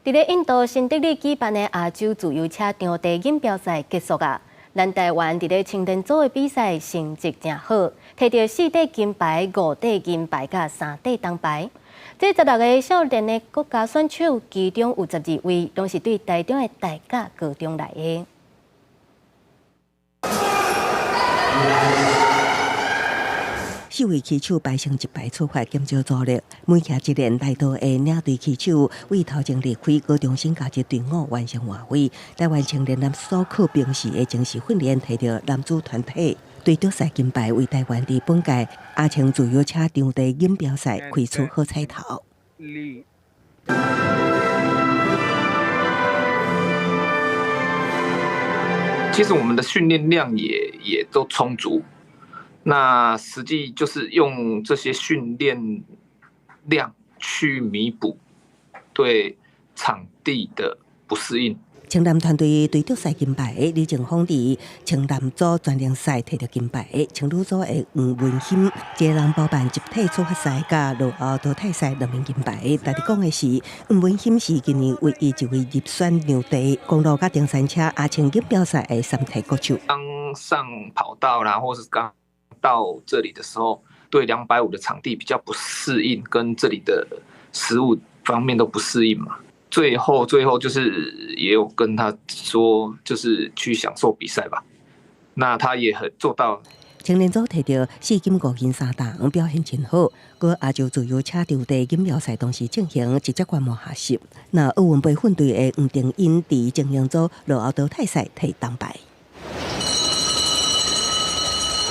伫印度新德里举办的亚洲自由车场地锦标赛结束啊！咱台湾伫青年组的比赛成绩正好，摕到4块金牌、5块银牌甲3块铜牌。这16个少年的国家选手，其中有12位拢是对台中的大甲高中来的。 4位骑手排成一排出发，减少阻力。每骑一连来到的领队骑手为头前离开高中生加入队伍完成晚会。台湾青年男所靠平时的精实训练，摕到男子团体对夺赛金牌，为台湾伫本届亚青自由车场地锦标赛开出好彩头。其实我们的训练量也都充足。 那实际就是用这些训练量去弥补对场地的不适应。青男团队对夺赛金牌，李正峰伫青男组专项赛摕到金牌，青女组的黄文馨接人包办集体出发赛甲落后淘汰赛2名金牌。但是讲的是，黄文馨是今年唯一一位入选两地公路甲登山车亚青锦标赛的3体国手。刚上跑道啦，或是刚 到这里的时候，对250的场地比较不适应，跟这里的食物方面都不适应嘛。最后就是也有跟他说，就是去享受比赛吧。那他也很做到。青年组摕到4金5银3铜，表现真好。搁亚洲自由车场地锦标赛同时进行，直接观摩下习。那奥运杯分队的黄定英伫精英组落后淘汰赛摕铜牌。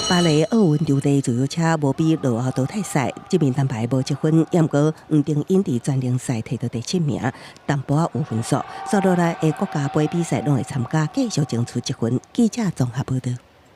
巴黎奥运场地自由车无比落后淘汰赛，这名铜牌无积分，也毋过黄定英伫专项赛摕到第7名，淡薄仔有分数。接落来的国家杯比赛拢会参加，继续争取积分。记者综合报道。